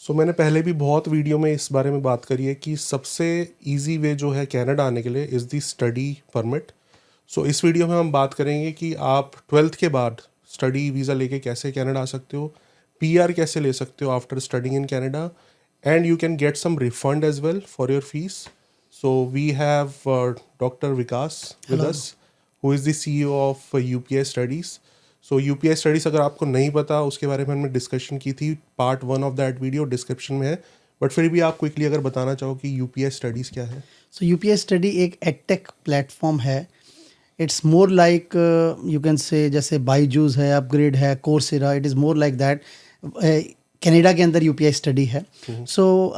मैंने पहले भी बहुत वीडियो में इस बारे में बात करी है कि सबसे इजी वे जो है कनाडा आने के लिए इज़ दी स्टडी परमिट। इस वीडियो में हम बात करेंगे कि आप 12th के बाद स्टडी वीज़ा लेके कैसे कनाडा आ सकते हो, पीआर कैसे ले सकते हो after studying in Canada, and you can get some refund as well for your fees. We have doctor Vikas with us, who is the CEO of UPI studies. UPI studies अगर आपको नहीं पता, उसके बारे में हमने डिस्कशन की थी, part 1 of that video description में है, बट फिर भी आप क्विकली अगर बताना चाहो कि UPI स्टडीज़ क्या है। UPI स्टडी एक एडटेक प्लेटफॉर्म है। It's more like you can say जैसे बाईजूस है, अपग्रेड है, Coursera, it is more like that. Canada के अंदर UPI स्टडी है।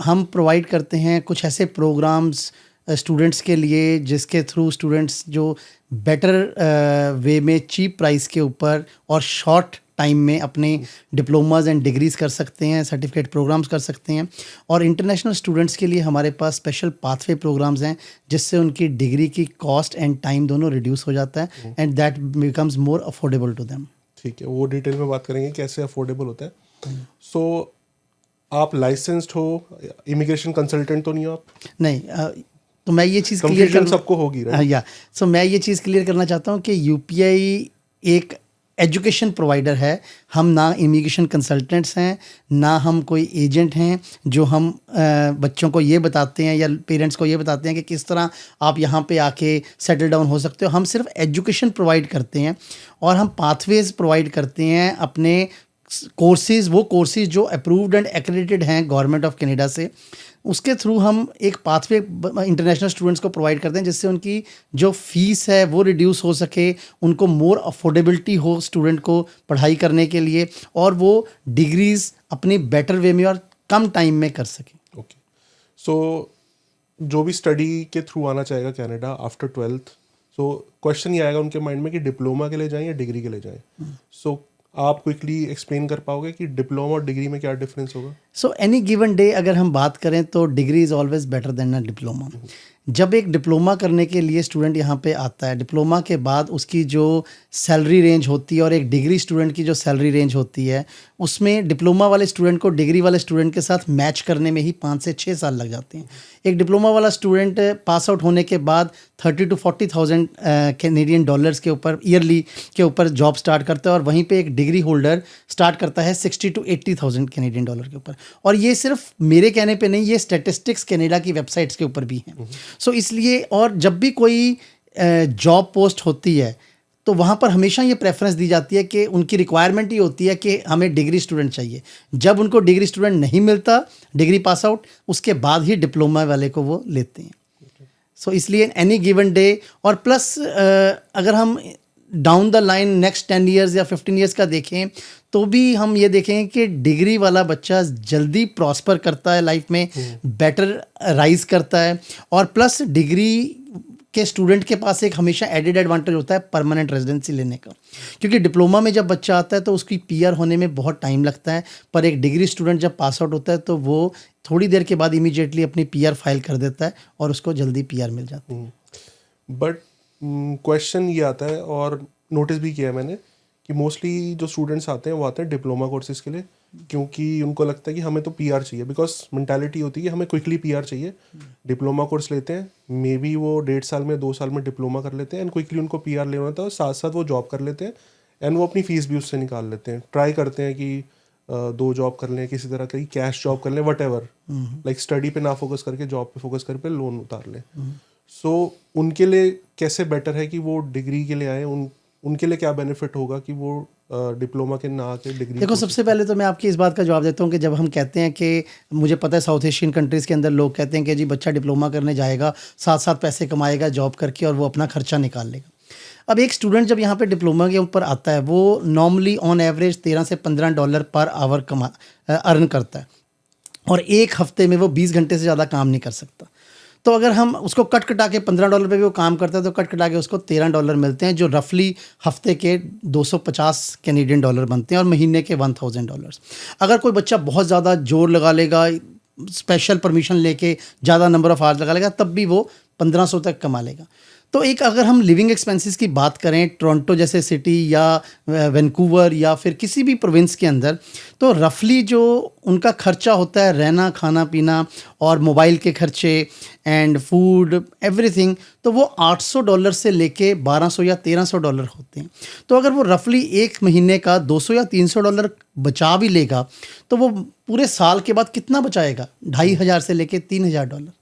हम प्रोवाइड करते हैं कुछ ऐसे प्रोग्राम्स स्टूडेंट्स के लिए जिसके थ्रू स्टूडेंट्स जो बेटर वे में चीप प्राइस के ऊपर और शॉर्ट टाइम में अपने डिप्लोमाज एंड डिग्रीज़ कर सकते हैं, सर्टिफिकेट प्रोग्राम्स कर सकते हैं। और इंटरनेशनल स्टूडेंट्स के लिए हमारे पास स्पेशल पाथवे प्रोग्राम्स हैं जिससे उनकी डिग्री की कॉस्ट एंड टाइम दोनों रिड्यूस हो जाता है and that becomes more affordable to them. ठीक है, वो डिटेल में बात करेंगे कैसे अफोर्डेबल होता है। आप लाइसेंस्ड हो, इमिग्रेशन कंसल्टेंट तो नहीं हो आप? नहीं, तो मैं ये चीज़ क्लियर सबको होगी, सो मैं ये चीज़ क्लियर करना चाहता हूँ कि UPI एक एजुकेशन प्रोवाइडर है। हम ना इमिग्रेशन कंसल्टेंट्स हैं, ना हम कोई एजेंट हैं जो हम बच्चों को ये बताते हैं या पेरेंट्स को ये बताते हैं कि किस तरह आप यहाँ पे आके सेटल डाउन हो सकते हो। हम सिर्फ एजुकेशन प्रोवाइड करते हैं और हम पाथवेज प्रोवाइड करते हैं अपने कोर्सेज़, वो कोर्सेज़ जो अप्रूव्ड एंड एक्रेडिटेड हैं गवर्नमेंट ऑफ कनाडा से। उसके थ्रू हम एक पाथवे इंटरनेशनल स्टूडेंट्स को प्रोवाइड करते हैं जिससे उनकी जो फीस है वो रिड्यूस हो सके, उनको मोर अफोर्डेबिलिटी हो स्टूडेंट को पढ़ाई करने के लिए, और वो डिग्रीज़ अपनी बेटर वे में और कम टाइम में कर सकें। ओके, जो भी स्टडी के थ्रू आना चाहेगा कनाडा आफ्टर 12th, क्वेश्चन ये आएगा उनके माइंड में कि डिप्लोमा के लिए जाएं या डिग्री के लिए जाएं। आप क्विकली एक्सप्लेन कर पाओगे कि डिप्लोमा और डिग्री में क्या डिफरेंस होगा? एनी गिवन डे अगर हम बात करें तो degree is always better then a diploma. जब एक डिप्लोमा करने के लिए स्टूडेंट यहाँ पे आता है, डिप्लोमा के बाद उसकी जो सैलरी रेंज होती है और एक डिग्री स्टूडेंट की जो सैलरी रेंज होती है, उसमें डिप्लोमा वाले स्टूडेंट को डिग्री वाले स्टूडेंट के साथ मैच करने में ही 5 से 6 साल लग जाते हैं। एक डिप्लोमा वाला स्टूडेंट पास आउट होने के बाद 30,000 to 40,000 कैनेडियन डॉलर्स के ऊपर ईयरली के ऊपर जॉब स्टार्ट करता है, और वहीं पे एक डिग्री होल्डर स्टार्ट करता है 60,000 to 80,000 कैनेडियन डॉलर के ऊपर। और ये सिर्फ मेरे कहने पे नहीं, ये स्टैटिस्टिक्स कनाडा की वेबसाइट्स के ऊपर भी हैं। इसलिए, और जब भी कोई जॉब पोस्ट होती है तो वहाँ पर हमेशा ये प्रेफरेंस दी जाती है कि उनकी रिक्वायरमेंट ये होती है कि हमें डिग्री स्टूडेंट चाहिए। जब उनको डिग्री स्टूडेंट नहीं मिलता, डिग्री पास आउट, उसके बाद ही डिप्लोमा वाले को वो लेते हैं। इसलिए एनी गिवन डे, और प्लस अगर हम down the line next 10 years या 15 ईयर्स का देखें तो भी हम ये देखें कि डिग्री वाला बच्चा जल्दी प्रॉस्पर करता है लाइफ में, बेटर राइज करता है, और प्लस डिग्री के स्टूडेंट के पास एक हमेशा एडेड एडवांटेज होता है परमानेंट रेजिडेंसी लेने का। क्योंकि डिप्लोमा में जब बच्चा आता है तो उसकी पीआर होने में बहुत टाइम लगता है, पर एक डिग्री स्टूडेंट जब पास आउट होता है तो वो थोड़ी देर के बाद इमीडिएटली अपनी पीआर फाइल कर देता है और उसको जल्दी पीआर मिल जाती है। बट क्वेश्चन ये आता है, और नोटिस भी किया है मैंने, कि मोस्टली जो स्टूडेंट्स आते हैं वो आते हैं डिप्लोमा कोर्सेज के लिए, क्योंकि उनको लगता है कि हमें तो पीआर चाहिए, बिकॉज मेंटालिटी होती है कि हमें क्विकली पीआर चाहिए। डिप्लोमा कोर्स लेते हैं, मे बी वो 1.5 साल में 2 साल में डिप्लोमा कर लेते हैं, एंड क्विकली उनको पीआर लेना होता है, साथ साथ वो जॉब कर लेते हैं, एंड वो अपनी फीस भी उससे निकाल लेते हैं। ट्राई करते हैं कि 2 जॉब कर लें, किसी तरह की कैश जॉब कर लें, वट एवर, लाइक स्टडी पे ना फोकस करके जॉब पे फोकस करके लोन उतार लें। उनके लिए कैसे बेटर है कि वो डिग्री के लिए आए? उनके लिए क्या बेनिफिट होगा कि वो डिप्लोमा के ना आके डिग्री? देखो, सबसे पहले तो मैं आपकी इस बात का जवाब देता हूँ कि जब हम कहते हैं कि मुझे पता है साउथ एशियन कंट्रीज़ के अंदर लोग कहते हैं कि जी बच्चा डिप्लोमा करने जाएगा, साथ साथ पैसे कमाएगा जॉब करके और वो अपना खर्चा निकाल लेगा। अब एक स्टूडेंट जब यहाँ पे डिप्लोमा के ऊपर आता है, वो नॉर्मली ऑन एवरेज $13 से $15 पर आवर अर्न करता है, और एक हफ्ते में वो 20 घंटे से ज़्यादा काम नहीं कर सकता। तो अगर हम उसको कट कटा के $15 पे भी वो काम करता है तो कट कटा के उसको $13 मिलते हैं, जो रफली हफ्ते के 250 कैनेडियन डॉलर बनते हैं और महीने के $1,000। अगर कोई बच्चा बहुत ज़्यादा जोर लगा लेगा, स्पेशल परमिशन लेके ज़्यादा नंबर ऑफ़ आवर्स लगा लेगा, तब भी वो 1500 तक कमा लेगा। तो एक अगर हम लिविंग एक्सपेंसेस की बात करें टोरंटो जैसे सिटी या वैंकूवर या फिर किसी भी प्रोविंस के अंदर, तो रफली जो उनका खर्चा होता है रहना खाना पीना और मोबाइल के खर्चे एंड फूड एवरीथिंग, तो वो $800 से लेके $1200 या $1300 होते हैं। तो अगर वो रफली एक महीने का $200 या $300 बचा भी लेगा तो वो पूरे साल के बाद कितना बचाएगा? $2500 से लेके $3000,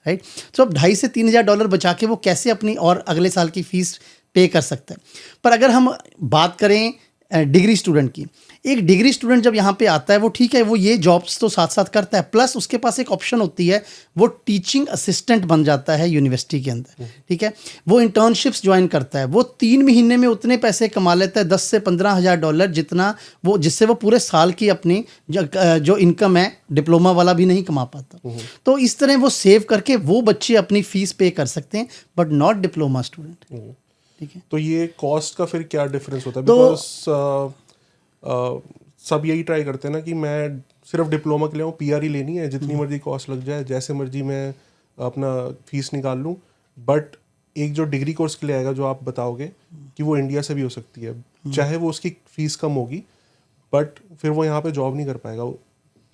राइट। तो अब $2,500 से $3000 बचा के वो कैसे अपनी और अगले साल की फ़ीस पे कर सकता है। पर अगर हम बात करें डिग्री स्टूडेंट की, एक डिग्री स्टूडेंट जब यहाँ पे आता है वो ठीक है, वो ये जॉब्स तो साथ साथ करता है, प्लस उसके पास एक ऑप्शन होती है, वो टीचिंग असिस्टेंट बन जाता है यूनिवर्सिटी के अंदर, ठीक है। वो इंटर्नशिप्स ज्वाइन करता है, वो 3 महीने में उतने पैसे कमा लेता है $10,000 से $15,000 जितना वो, जिससे वो पूरे साल की अपनी जो इनकम है डिप्लोमा वाला भी नहीं कमा पाता। तो इस तरह वो सेव करके वो बच्चे अपनी फ़ीस पे कर सकते हैं, बट नॉट डिप्लोमा स्टूडेंट, ठीक है। तो ये कॉस्ट का फिर क्या डिफरेंस होता है? तो- बिकॉज सब यही ट्राई करते हैं ना कि मैं सिर्फ डिप्लोमा के लिए पीआर ही लेनी है, जितनी मर्जी कॉस्ट लग जाए, जैसे मर्जी मैं अपना फीस निकाल लूँ। बट एक जो डिग्री कोर्स के लिए आएगा, जो आप बताओगे कि वो इंडिया से भी हो सकती है, चाहे वो उसकी फीस कम होगी, बट फिर वो यहाँ पे जॉब नहीं कर पाएगा,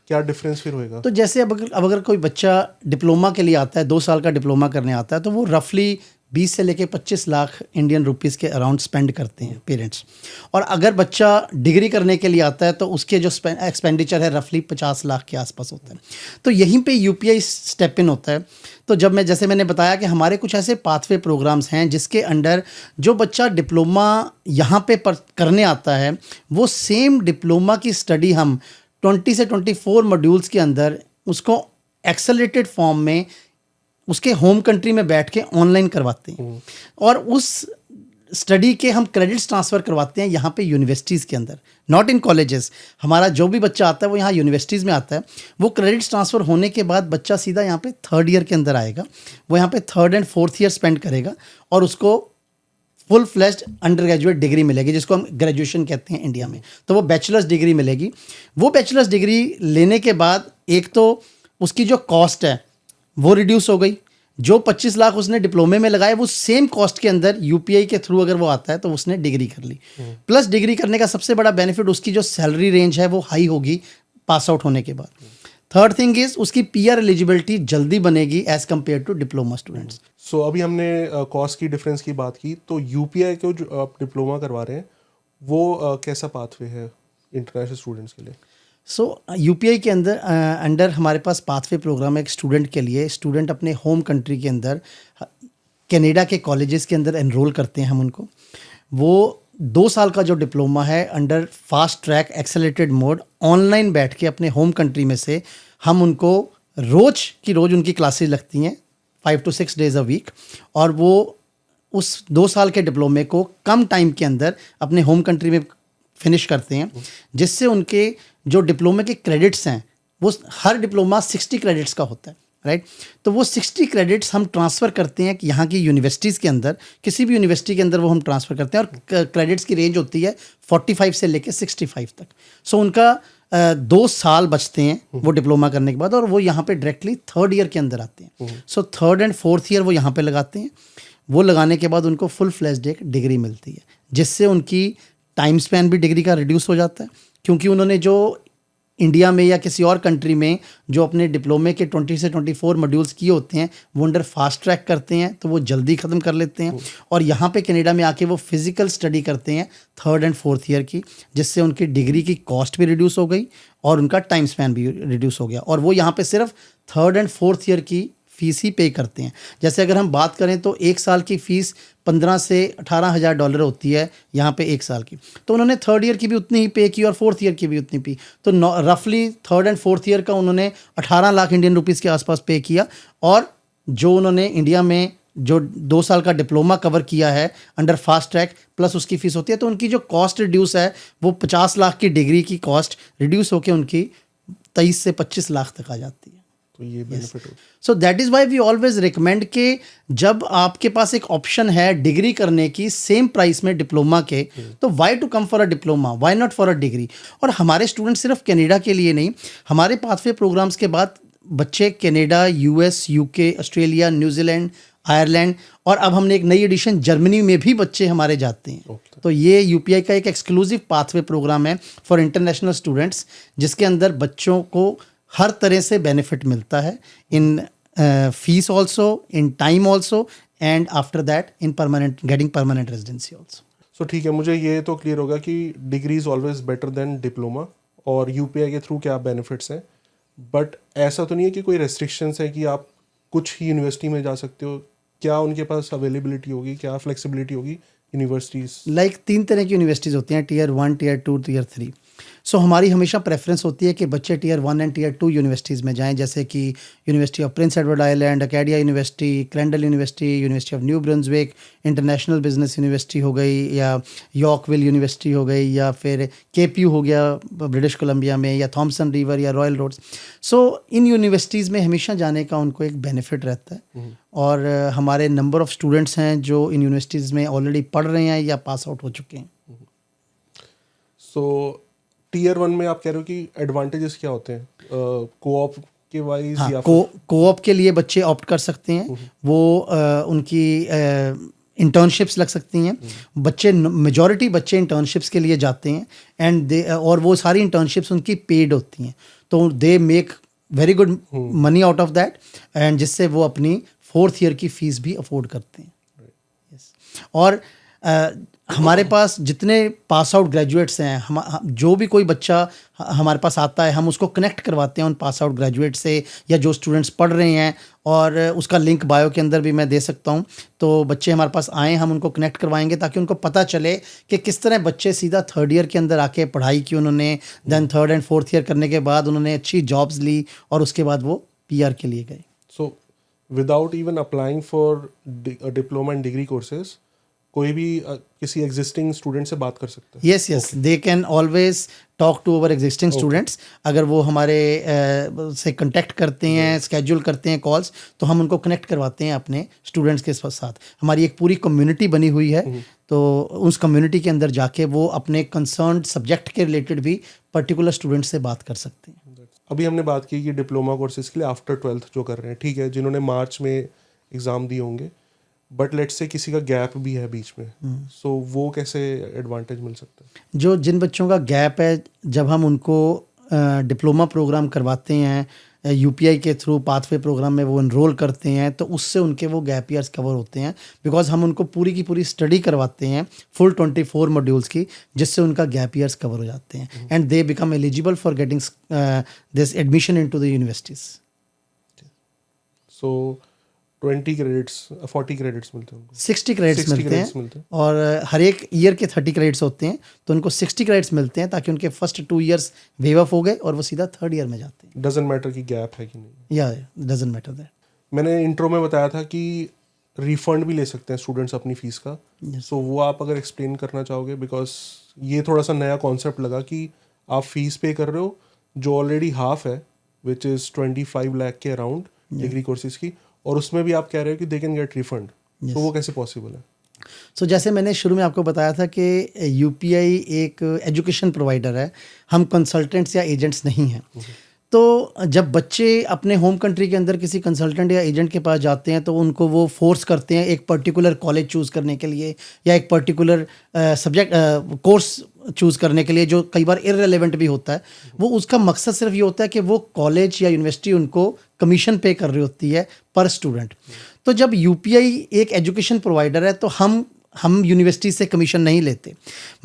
क्या डिफरेंस फिर होएगा? तो जैसे अब अगर कोई बच्चा डिप्लोमा के लिए आता है, 2 साल का डिप्लोमा करने आता है, तो वो रफली 20 से लेके 25 लाख इंडियन रुपीस के अराउंड स्पेंड करते हैं पेरेंट्स। और अगर बच्चा डिग्री करने के लिए आता है तो उसके जो एक्सपेंडिचर है रफली 50 लाख के आसपास होता है। तो यहीं पे यूपीआई स्टेप इन होता है। तो जैसे मैंने बताया कि हमारे कुछ ऐसे पाथवे प्रोग्राम्स हैं जिसके अंडर जो बच्चा डिप्लोमा यहाँ पे करने आता है, वो सेम डिप्लोमा की स्टडी हम 20 से 24 मॉड्यूल्स के अंदर उसको एक्सेलरेटेड फॉर्म में उसके होम कंट्री में बैठ के ऑनलाइन करवाते हैं, और उस स्टडी के हम क्रेडिट्स ट्रांसफ़र करवाते हैं यहाँ पे यूनिवर्सिटीज़ के अंदर, नॉट इन कॉलेजेस। हमारा जो भी बच्चा आता है वो यहाँ यूनिवर्सिटीज़ में आता है, वो क्रेडिट्स ट्रांसफ़र होने के बाद बच्चा सीधा यहाँ पे 3rd ईयर के अंदर आएगा, वो यहाँ पे 3rd and 4th year spend करेगा और उसको full fledged under graduate degree मिलेगी, जिसको हम ग्रेजुएशन कहते हैं इंडिया में। तो वो बैचलर्स डिग्री मिलेगी। वो बैचलर्स डिग्री लेने के बाद एक तो उसकी जो कॉस्ट है वो रिड्यूस हो गई, जो 25 लाख उसने डिप्लोमे में लगाए वो सेम कॉस्ट के अंदर यूपीआई के थ्रू अगर वो आता है तो उसने डिग्री कर ली। प्लस डिग्री करने का सबसे बड़ा बेनिफिट, उसकी जो सैलरी रेंज है वो हाई होगी पास आउट होने के बाद। थर्ड थिंग इज उसकी पीआर एलिजिबिलिटी जल्दी बनेगी as compare to diploma students. So अभी हमने कॉस्ट की डिफरेंस की बात की, तो यूपीआई को जो आप डिप्लोमा करवा रहे हैं वो कैसा पाथवे है इंटरनेशनल स्टूडेंट्स के लिए? सो यूपीआई के अंडर हमारे पास पाथवे प्रोग्राम है एक स्टूडेंट के लिए। स्टूडेंट अपने होम कंट्री के अंदर कनाडा के कॉलेजेस के अंदर एनरोल करते हैं हम उनको। वो 2 साल का जो डिप्लोमा है under fast track accelerated mode online बैठ के अपने होम कंट्री में से हम उनको रोज़ की रोज़ उनकी क्लासेस लगती हैं 5 to 6 days अ वीक, और वो उस 2 साल के डिप्लोमे को कम टाइम के अंदर अपने होम कंट्री में फिनिश करते हैं, जिससे उनके जो डिप्लोमे के क्रेडिट्स हैं वो हर डिप्लोमा 60 क्रेडिट्स का होता है, राइट। तो वो 60 क्रेडिट्स हम ट्रांसफ़र करते हैं कि यहाँ की यूनिवर्सिटीज़ के अंदर, किसी भी यूनिवर्सिटी के अंदर वो हम ट्रांसफ़र करते हैं, और क्रेडिट्स की रेंज होती है 45 से लेके 65 तक। सो उनका 2 साल बचते हैं वो डिप्लोमा करने के बाद, और वो यहाँ पे डायरेक्टली 3rd ईयर के अंदर आते हैं। सो 3rd एंड 4th ईयर वो यहाँ पे लगाते हैं। वो लगाने के बाद उनको फुल फ्लेज्ड एक डिग्री मिलती है, जिससे उनकी टाइम स्पैन भी डिग्री का रिड्यूस हो जाता है, क्योंकि उन्होंने जो इंडिया में या किसी और कंट्री में जो अपने डिप्लोमे के 20 से 24 मॉड्यूल्स किए होते हैं वो अंडर फास्ट ट्रैक करते हैं, तो वो जल्दी ख़त्म कर लेते हैं। और यहाँ पे कनाडा में आके वो फिज़िकल स्टडी करते हैं 3rd एंड 4th ईयर की, जिससे उनकी डिग्री की कॉस्ट भी रिड्यूस हो गई और उनका टाइम स्पैन भी रिड्यूस हो गया, और वो यहाँ पे सिर्फ 3rd एंड 4th ईयर की फ़ीस ही पे करते हैं। जैसे अगर हम बात करें तो 1 साल की फ़ीस 15 से 18,000 डॉलर होती है यहाँ पे 1 साल की, तो उन्होंने 3rd ईयर की भी उतनी ही पे की और 4th ईयर की भी उतनी पी, तो रफली 3rd एंड 4th ईयर का उन्होंने 18 लाख इंडियन रुपीज़ के आसपास पे किया। और जो उन्होंने इंडिया में जो 2 साल का डिप्लोमा कवर किया है अंडर फास्ट ट्रैक प्लस उसकी फ़ीस होती है, तो उनकी जो कॉस्ट रिड्यूस है वो 50 लाख की डिग्री की कॉस्ट रिड्यूस होकर उनकी 23 से 25 लाख तक आ जाती है। तो ये बेनिफिट हो। So that is why we always recommend कि जब आपके पास एक ऑप्शन है डिग्री करने की सेम प्राइस में डिप्लोमा के, तो why to come for a diploma, why not for a degree. और हमारे स्टूडेंट सिर्फ कनाडा के लिए नहीं, हमारे पाथवे प्रोग्राम्स के बाद बच्चे Canada, US, UK, Australia, New Zealand, Ireland, और अब हमने एक नई एडिशन जर्मनी में भी बच्चे हमारे जाते हैं। Okay. तो ये यूपीआई का एक एक्सक्लूसिव पाथवे प्रोग्राम है फॉर इंटरनेशनल स्टूडेंट्स, जिसके अंदर बच्चों को हर तरह से बेनिफिट मिलता है, in fees also, in time also, and after that in permanent getting permanent residency also. So ठीक है, मुझे ये तो क्लियर होगा कि degree is always better than diploma, और यूपीआई के थ्रू क्या बेनिफिट्स हैं, बट ऐसा तो नहीं है कि कोई रेस्ट्रिक्शंस है कि आप कुछ ही यूनिवर्सिटी में जा सकते हो? क्या उनके पास अवेलेबिलिटी होगी, क्या फ्लेक्सिबिलिटी होगी यूनिवर्सिटीज़? लाइक 3 तरह की यूनिवर्सिटीज़ होती हैं, टियर 1, टियर 2, टियर 3। सो हमारी हमेशा प्रेफरेंस होती है कि बच्चे टियर 1 एंड टियर 2 यूनिवर्सिटीज़ में जाएं, जैसे कि university of Prince Edward island, Acadia university, Crandall university, university of new Brunswick, international business university हो गई, या यॉर्कविल यूनिवर्सिटी हो गई, या फिर केपीयू हो गया ब्रिटिश कोलंबिया में, या थॉमसन रिवर, या रॉयल रोड्स। सो इन यूनिवर्सिटीज़ में हमेशा जाने का उनको एक बेनिफिट रहता है, और हमारे नंबर ऑफ़ स्टूडेंट्स हैं जो इन यूनिवर्सिटीज़ में ऑलरेडी पढ़ रहे हैं या पास आउट हो चुके हैं। सो टियर 1 में आप कह रहे हो कि एडवांटेजेस क्या होते हैं कोऑप के वाइज? हाँ, या कोऑप के लिए बच्चे ऑप्ट कर सकते हैं, वो उनकी इंटर्नशिप्स लग सकती हैं। बच्चे मेजॉरिटी बच्चे इंटर्नशिप्स के लिए जाते हैं, एंड दे, और वो सारी इंटर्नशिप्स उनकी पेड होती हैं, तो they make very good money out of that, and जिससे वो अपनी 4th ईयर की फ़ीस भी अफोर्ड करते हैं। Yes. और हमारे पास जितने पास आउट ग्रेजुएट्स हैं, जो भी कोई बच्चा हमारे पास आता है, हम उसको कनेक्ट करवाते हैं उन पास आउट ग्रेजुएट से, या जो स्टूडेंट्स पढ़ रहे हैं, और उसका लिंक बायो के अंदर भी मैं दे सकता हूं। तो बच्चे हमारे पास आएँ, हम उनको कनेक्ट करवाएंगे ताकि उनको पता चले कि किस तरह बच्चे सीधा 3rd ईयर के अंदर आके पढ़ाई की उन्होंने, then 3rd and 4th year करने के बाद उन्होंने अच्छी जॉब्स ली, और उसके बाद वो PR के लिए गए। So without even applying for diploma and degree courses, कोई भी किसी एग्जिस्टिंग स्टूडेंट से बात कर सकता है? Yes, they can always talk to our existing students. अगर वो हमारे से कांटेक्ट करते हैं, स्केड्यूल करते हैं कॉल्स, तो हम उनको कनेक्ट करवाते हैं अपने स्टूडेंट्स के साथ। हमारी एक पूरी कम्युनिटी बनी हुई है, तो उस कम्युनिटी के अंदर जाके वो अपने कंसर्न सब्जेक्ट के रिलेटेड भी पर्टिकुलर स्टूडेंट से बात कर सकते हैं। अभी हमने बात की कि डिप्लोमा कोर्सेज के लिए आफ्टर 12th जो कर रहे हैं, ठीक है, जिन्होंने मार्च में एग्ज़ाम दिए होंगे, बट लेट्स से किसी का गैप भी है बीच में, सो वो कैसे एडवांटेज मिल सकता है? जिन बच्चों का गैप है, जब हम उनको डिप्लोमा प्रोग्राम करवाते हैं यूपीआई के थ्रू, पाथवे प्रोग्राम में वो एनरोल करते हैं, तो उससे उनके वो गैप ईयर्स कवर होते हैं, बिकॉज हम उनको पूरी की पूरी स्टडी करवाते हैं फुल 24 मॉड्यूल्स की, जिससे उनका गैप ईयर्स कवर हो जाते हैं, and they become eligible for getting this admission into the universities. So 20 credits 40 credits मिलते हैं उनको? 60 क्रेडिट्स 60 मिलते credits हैं, और हर एक ईयर के 30 क्रेडिट्स होते हैं, तो उनको 60 क्रेडिट्स मिलते हैं ताकि उनके फर्स्ट 2 ईयर्स वेव ऑफ हो गए और वो सीधा 3rd ईयर में जाते हैं। डजंट मैटर कि गैप है कि नहीं? या डजंट मैटर दैट। मैंने इंट्रो में बताया था कि रिफंड भी ले सकते हैं स्टूडेंट्स अपनी फीस का, सो वो आप अगर एक्सप्लेन करना चाहोगे, बिकॉज ये थोड़ा सा नया कॉन्सेप्ट लगा कि आप फीस पे कर रहे हो जो ऑलरेडी हाफ है, विच इज़ 25 लाख के अराउंड डिग्री कोर्सेज की, और उसमें भी आप कह रहे हो कि दे कैन गेट रिफंड, तो वो कैसे पॉसिबल है? सो जैसे मैंने शुरू में आपको बताया था कि यूपीआई एक एजुकेशन प्रोवाइडर है, हम कंसल्टेंट्स या एजेंट्स नहीं हैं। तो जब बच्चे अपने होम कंट्री के अंदर किसी कंसल्टेंट या एजेंट के पास जाते हैं, तो उनको वो फोर्स करते हैं एक पर्टिकुलर कॉलेज चूज़ करने के लिए, या एक पर्टिकुलर सब्जेक्ट कोर्स चूज़ करने के लिए, जो कई बार इररिलेवेंट भी होता है। वो उसका मकसद सिर्फ ये होता है कि वो कॉलेज या यूनिवर्सिटी उनको कमीशन पे कर रही होती है पर स्टूडेंट। तो जब यूपीआई एक एजुकेशन प्रोवाइडर है, तो हम यूनिवर्सिटी से कमीशन नहीं लेते,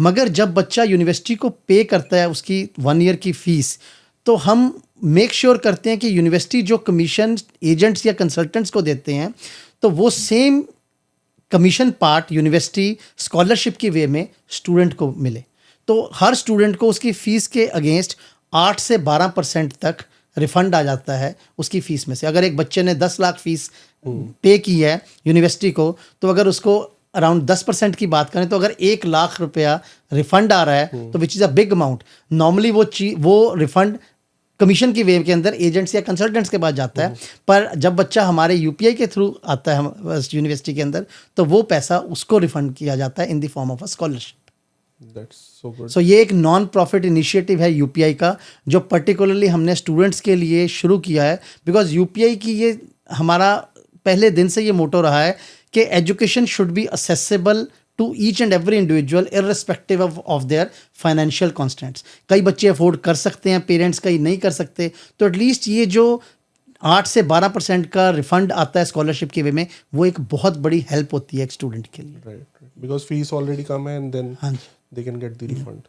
मगर जब बच्चा यूनिवर्सिटी को पे करता है उसकी 1 ईयर की फ़ीस, तो हम मेक श्योर करते हैं कि यूनिवर्सिटी जो कमीशन एजेंट्स या कंसल्टेंट्स को देते हैं, तो वो same commission part university scholarship की वे में स्टूडेंट को मिले। तो हर स्टूडेंट को उसकी फ़ीस के अगेंस्ट 8 से 12% तक रिफ़ंड आ जाता है उसकी फ़ीस में से। अगर एक बच्चे ने 10 लाख फ़ीस पे की है यूनिवर्सिटी को, तो अगर उसको अराउंड 10% की बात करें, तो अगर 1 लाख रुपया रिफ़ंड आ रहा है, तो which is a big amount. Normally वो रिफ़ंड कमीशन की वेव के अंदर एजेंट्स या कंसल्टेंट्स के पास जाता है, पर जब बच्चा हमारे यूपीआई के थ्रू आता है यूनिवर्सिटी के अंदर, तो वो पैसा उसको रिफ़ंड किया जाता है in the form of a scholarship. That's so good. सो ये एक नॉन प्रॉफिट इनिशिएटिव है यूपीआई का, जो पर्टिकुलरली हमने स्टूडेंट्स के लिए शुरू किया है, बिकॉज यूपीआई की ये हमारा पहले दिन से ये मोटो रहा है कि education should be accessible to each and every individual irrespective of their financial constraints. कई बच्चे अफोर्ड कर सकते हैं पेरेंट्स, कई नहीं कर सकते, तो एटलीस्ट ये जो 8 से 12% का रिफंड आता है स्कॉलरशिप के वे में, वो एक बहुत बड़ी हेल्प होती है एक स्टूडेंट के लिए। राइट, बिकॉज फीस ऑलरेडी कम है एंड देन हाँ जी। They can get the refund.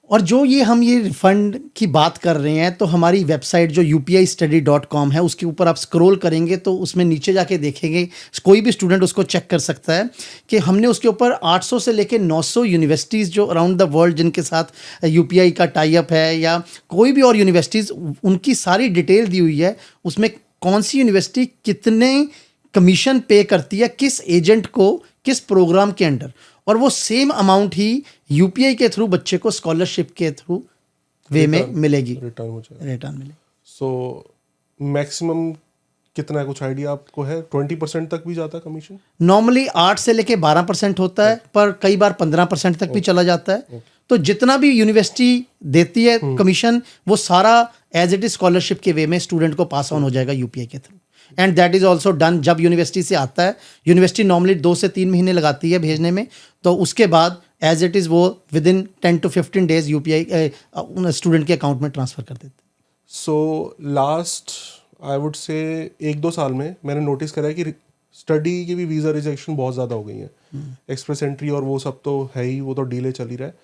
और जो ये हम ये रिफंड की बात कर रहे हैं, तो हमारी वेबसाइट जो upistudy.com है, उसके ऊपर आप स्क्रॉल करेंगे तो उसमें नीचे जाके देखेंगे, कोई भी स्टूडेंट उसको चेक कर सकता है कि हमने उसके ऊपर 800 से लेकर 900 यूनिवर्सिटीज़ जो अराउंड द वर्ल्ड जिनके साथ यूपीआई का टाई अप है या कोई भी और यूनिवर्सिटीज़, उनकी सारी डिटेल दी हुई है। उसमें कौन सी यूनिवर्सिटी कितने कमीशन पे करती है किस एजेंट को किस प्रोग्राम के अंडर, और वो सेम अमाउंट ही यूपीआई के थ्रू बच्चे को स्कॉलरशिप के थ्रू वे में मिलेगी, रिटर्न हो जाएगा। रिटर्न मिलेगी। सो मैक्सिमम कितना है, कुछ आइडिया आपको है? 20% तक भी जाता है कमीशन? नॉर्मली 8 से लेके 12% होता है, पर कई बार 15% तक भी चला जाता है। तो जितना भी यूनिवर्सिटी देती है कमीशन, वो सारा एज इट इज स्कॉलरशिप के वे में स्टूडेंट को पास ऑन हो जाएगा यूपीआई के through. And that is also done जब यूनिवर्सिटी से आता है। यूनिवर्सिटी नॉर्मली 2 से 3 महीने लगाती है भेजने में, तो उसके बाद एज इट इज़ वो with in 10 to 15 days UPI student के अकाउंट में ट्रांसफ़र कर देते हैं। So last I would say 1-2 साल में मैंने नोटिस करा है कि स्टडी की भी वीज़ा रिजेक्शन बहुत ज़्यादा हो गई है। एक्सप्रेस एंट्री और वो सब तो है ही, वो तो डीले चल ही रहा है,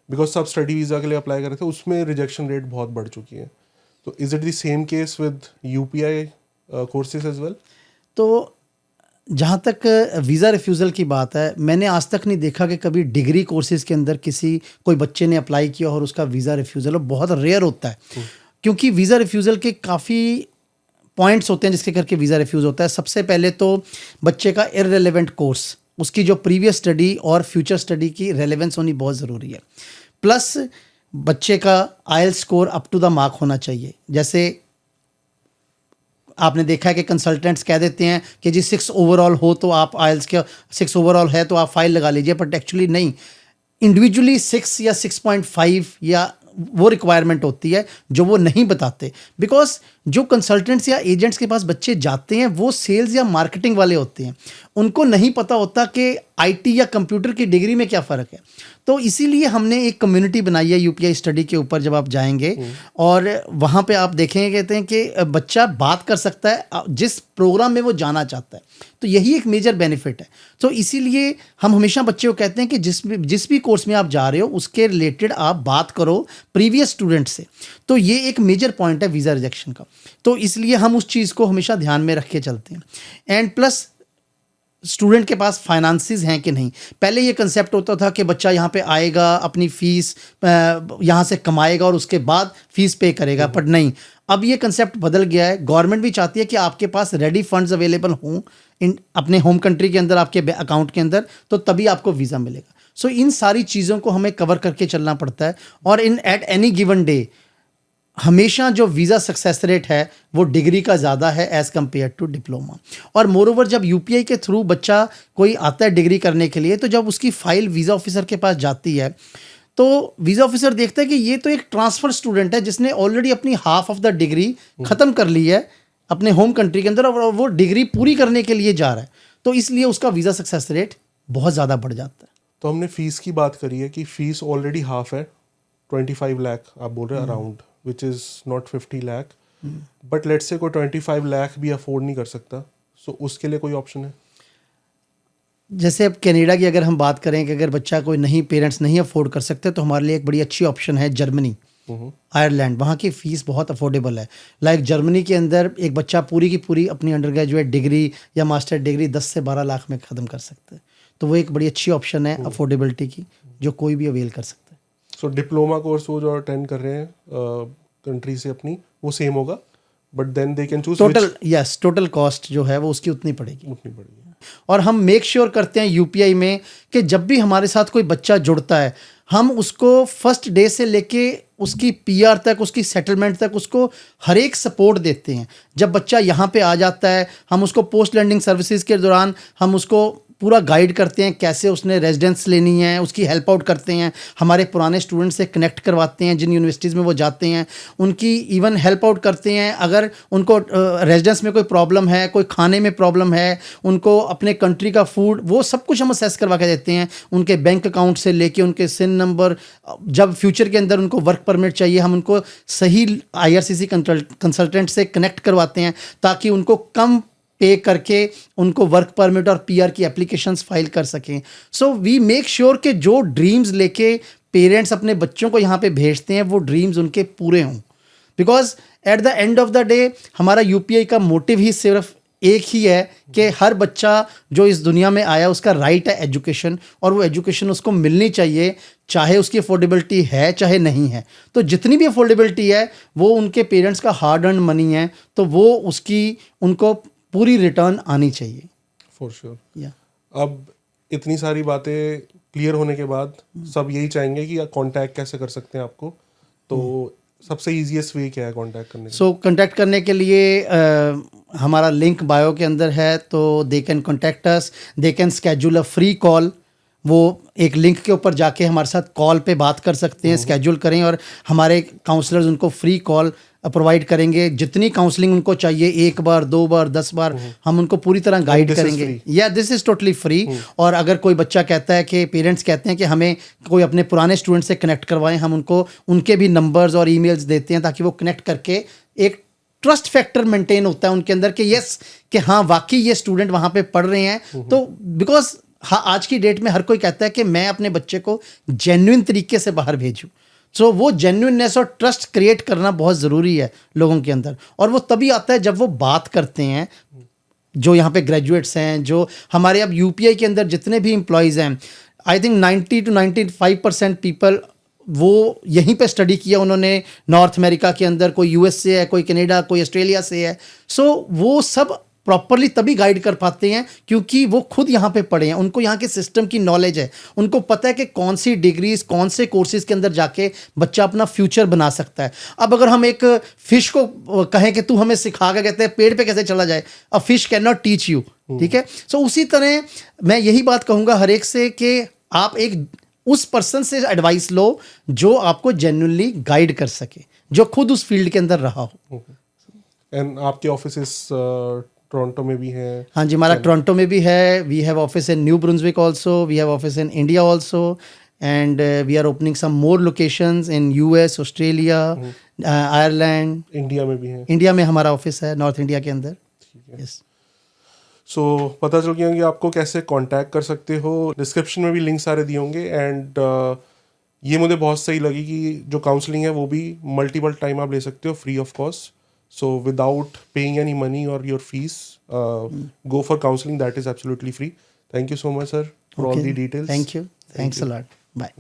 बिकॉज सब स्टडी वीज़ा के लिए अप्लाई कर रहे थे, उसमें रिजेक्शन रेट बहुत बढ़ चुकी है। तो is it the same case with UPI courses as well? तो जहाँ तक वीज़ा रिफ्यूज़ल की बात है, मैंने आज तक नहीं देखा कि कभी डिग्री कोर्सेज़ के अंदर कोई बच्चे ने अप्लाई किया और उसका वीज़ा रिफ्यूज़ल हो। बहुत रेयर होता है, क्योंकि वीज़ा रिफ्यूज़ल के काफ़ी पॉइंट्स होते हैं जिसके करके वीज़ा रिफ्यूज़ होता है। सबसे पहले तो बच्चे का इररिलेवेंट कोर्स, उसकी जो प्रीवियस स्टडी और फ्यूचर स्टडी की रेलेवेंस होनी बहुत ज़रूरी है। प्लस बच्चे का IELTS score up to the mark होना चाहिए। जैसे आपने देखा है कि कंसल्टेंट्स कह देते हैं कि जी 6 ओवरऑल हो तो आप आईएलटीएस के 6 ओवरऑल है तो आप फाइल लगा लीजिए, बट एक्चुअली नहीं, इंडिविजुअली 6 या 6.5 या वो रिक्वायरमेंट होती है जो वो नहीं बताते। बिकॉज जो कंसल्टेंट्स या एजेंट्स के पास बच्चे जाते हैं वो सेल्स या मार्केटिंग वाले होते हैं, उनको नहीं पता होता कि आईटी या कंप्यूटर की डिग्री में क्या फ़र्क है। तो इसीलिए हमने एक कम्युनिटी बनाई है यूपीआई स्टडी के ऊपर। जब आप जाएंगे और वहाँ पे आप देखेंगे, कहते हैं कि बच्चा बात कर सकता है जिस प्रोग्राम में वो जाना चाहता है, तो यही एक मेजर बेनिफिट है। तो इसीलिए हम हमेशा बच्चे को कहते हैं कि जिस भी कोर्स में आप जा रहे हो उसके रिलेटेड आप बात करो प्रीवियस स्टूडेंट से। तो ये एक मेजर पॉइंट है वीज़ा रिजेक्शन का, तो इसलिए हम उस चीज़ को हमेशा ध्यान में रख के चलते हैं। एंड प्लस स्टूडेंट के पास फाइनेंसेस हैं कि नहीं। पहले ये कंसेप्ट होता था कि बच्चा यहाँ पे आएगा, अपनी फ़ीस यहाँ से कमाएगा और उसके बाद फ़ीस पे करेगा, बट नहीं, अब ये कंसेप्ट बदल गया है। गवर्नमेंट भी चाहती है कि आपके पास रेडी फंड्स अवेलेबल हों इन अपने होम कंट्री के अंदर, आपके अकाउंट के अंदर, तो तभी आपको वीज़ा मिलेगा। सो इन सारी चीज़ों को हमें कवर करके चलना पड़ता है। और एट एनी गिवन डे हमेशा जो वीज़ा सक्सेस रेट है वो डिग्री का ज़्यादा है एज़ कम्पेयर टू डिप्लोमा। और मोरओवर जब यूपीआई के थ्रू बच्चा कोई आता है डिग्री करने के लिए, तो जब उसकी फ़ाइल वीज़ा ऑफिसर के पास जाती है तो वीज़ा ऑफिसर देखता है कि ये तो एक ट्रांसफ़र स्टूडेंट है जिसने ऑलरेडी अपनी हाफ ऑफ द डिग्री ख़त्म कर ली है अपने होम कंट्री के अंदर, और वो डिग्री पूरी करने के लिए जा रहा है, तो इसलिए उसका वीज़ा सक्सेस रेट बहुत ज़्यादा बढ़ जाता है। तो हमने फ़ीस की बात करी है कि फ़ीस ऑलरेडी हाफ है, 25 लाख आप बोल रहे हैं around, which is not 50 lakh, but let's say कोई 25 लाख भी अफोर्ड नहीं कर सकता, सो उसके लिए कोई ऑप्शन है? जैसे अब कनाडा की अगर हम बात करें कि अगर बच्चा कोई पेरेंट्स नहीं अफोर्ड कर सकते, तो हमारे लिए एक बड़ी अच्छी ऑप्शन है जर्मनी, आयरलैंड। वहाँ की फ़ीस बहुत अफोर्डेबल है। लाइक जर्मनी के अंदर एक बच्चा पूरी की पूरी अपनी अंडर ग्रेजुएट डिग्री या मास्टर डिग्री 10 से 12 लाख में ख़त्म कर सकते हैं। तो वो एक बड़ी अच्छी ऑप्शन है अफोर्डेबिलिटी की, जो कोई भी अवेल कर सकता है। सो डिप्लोमा कोर्स वो जो अटेंड कर रहे हैं कंट्री से अपनी, वो सेम होगा, but then they can choose total cost जो है वो उसकी उतनी पड़ेगी। और हम मेक श्योर करते हैं यूपीआई में कि जब भी हमारे साथ कोई बच्चा जुड़ता है, हम उसको फर्स्ट डे से लेके उसकी पीआर तक, उसकी सेटलमेंट तक, उसको हर एक सपोर्ट देते हैं। जब बच्चा यहाँ पे आ जाता है, हम उसको पोस्ट लैंडिंग सर्विसेज के दौरान हम उसको पूरा गाइड करते हैं कैसे उसने रेजिडेंस लेनी है, उसकी हेल्प आउट करते हैं, हमारे पुराने स्टूडेंट से कनेक्ट करवाते हैं जिन यूनिवर्सिटीज़ में वो जाते हैं, उनकी इवन हेल्प आउट करते हैं। अगर उनको रेजिडेंस में कोई प्रॉब्लम है, कोई खाने में प्रॉब्लम है, उनको अपने कंट्री का फूड, वो सब कुछ हम असेस करवा के देते हैं, उनके बैंक अकाउंट से लेके उनके सिन नंबर। जब फ्यूचर के अंदर उनको वर्क परमिट चाहिए, हम उनको सही IRCC कंसल्टेंट से कनेक्ट करवाते हैं ताकि उनको कम पे करके उनको वर्क परमिट और PR की एप्लीकेशंस फाइल कर सकें। सो वी मेक श्योर कि जो ड्रीम्स लेके पेरेंट्स अपने बच्चों को यहाँ पे भेजते हैं वो ड्रीम्स उनके पूरे हों, because at the end of the day हमारा UPI का मोटिव ही सिर्फ एक ही है कि हर बच्चा जो इस दुनिया में आया उसका राइट है एजुकेशन, और वो एजुकेशन उसको मिलनी चाहिए, चाहे उसकी अफोर्डेबिलिटी है चाहे नहीं है। तो जितनी भी अफोर्डेबिलिटी है वो उनके पेरेंट्स का हार्ड अर्न मनी है, तो वो उसकी उनको पूरी रिटर्न आनी चाहिए। For sure. या अब इतनी सारी बातें क्लियर होने के बाद सब यही चाहेंगे कि कांटेक्ट कैसे कर सकते हैं आपको, तो सबसे इजीएस्ट वे क्या है कांटेक्ट करने का? सो कांटेक्ट करने के लिए हमारा लिंक बायो के अंदर है, तो they can contact us, they can schedule a free call. वो एक लिंक के ऊपर जाके हमारे साथ कॉल पे बात कर सकते हैं, स्केड्यूल करें, और हमारे काउंसलर्स उनको फ्री कॉल प्रोवाइड करेंगे। जितनी काउंसलिंग उनको चाहिए, 1 बार 2 बार 10 बार, हम उनको पूरी तरह गाइड करेंगे। या दिस इज़ टोटली फ्री। और अगर कोई बच्चा कहता है कि पेरेंट्स कहते हैं कि हमें कोई अपने पुराने स्टूडेंट से कनेक्ट करवाएं, हम उनको उनके भी नंबर्स और ईमेल्स देते हैं ताकि वो कनेक्ट करके एक ट्रस्ट फैक्टर मेंटेन होता है उनके अंदर कि यस, कि हाँ वाकई ये स्टूडेंट वहाँ पे पढ़ रहे हैं। तो बिकॉज हाँ, आज की डेट में हर कोई कहता है कि मैं अपने बच्चे को जेन्युइन तरीके से बाहर भेजूँ। सो वो जेन्युइननेस और ट्रस्ट क्रिएट करना बहुत ज़रूरी है लोगों के अंदर, और वो तभी आता है जब वो बात करते हैं। जो यहाँ पे ग्रेजुएट्स हैं, जो हमारे अब UPI के अंदर जितने भी एम्प्लॉयज़ हैं, आई थिंक 90 to 95% पीपल वो यहीं पे स्टडी किया उन्होंने। नॉर्थ अमेरिका के अंदर कोई US से है, कोई कनाडा, कोई ऑस्ट्रेलिया से है। सो वो सब प्रॉपरली तभी गाइड कर पाते हैं क्योंकि वो खुद यहाँ पे पढ़े हैं, उनको यहाँ के सिस्टम की नॉलेज है, उनको पता है कि कौन सी डिग्रीज, कौन से कोर्सेज के अंदर जाके बच्चा अपना फ्यूचर बना सकता है। अब अगर हम एक फिश को कहें कि तू हमें सिखा के, कहते हैं पेड़ पे कैसे चला जाए, a fish can not teach you, ठीक है। सो उसी तरह मैं यही बात कहूँगा हर एक से कि आप एक उस पर्सन से एडवाइस लो जो आपको जेन्युइनली गाइड कर सके, जो खुद उस फील्ड के अंदर रहा हो। एंड आपके ऑफिसेस टोरंटो में भी हैं? हाँ जी, हमारा टोरंटो में भी है। We have office in New Brunswick also, we have office in India also, and we are opening some more locations in US, Australia, Ireland. India में भी हैं? इंडिया में हमारा ऑफिस है, नॉर्थ इंडिया के अंदर। यस। सो पता चल गया कि आपको कैसे कांटेक्ट कर सकते हो। डिस्क्रिप्शन में भी लिंक सारे दिए होंगे। एंड ये मुझे बहुत सही लगी कि जो काउंसलिंग है वो भी मल्टीपल टाइम आप ले सकते हो free of cost. So without paying any money or your fees, go for counseling. That is absolutely free. Thank you so much, sir, for all the details. Thank you. Thanks a lot. Bye.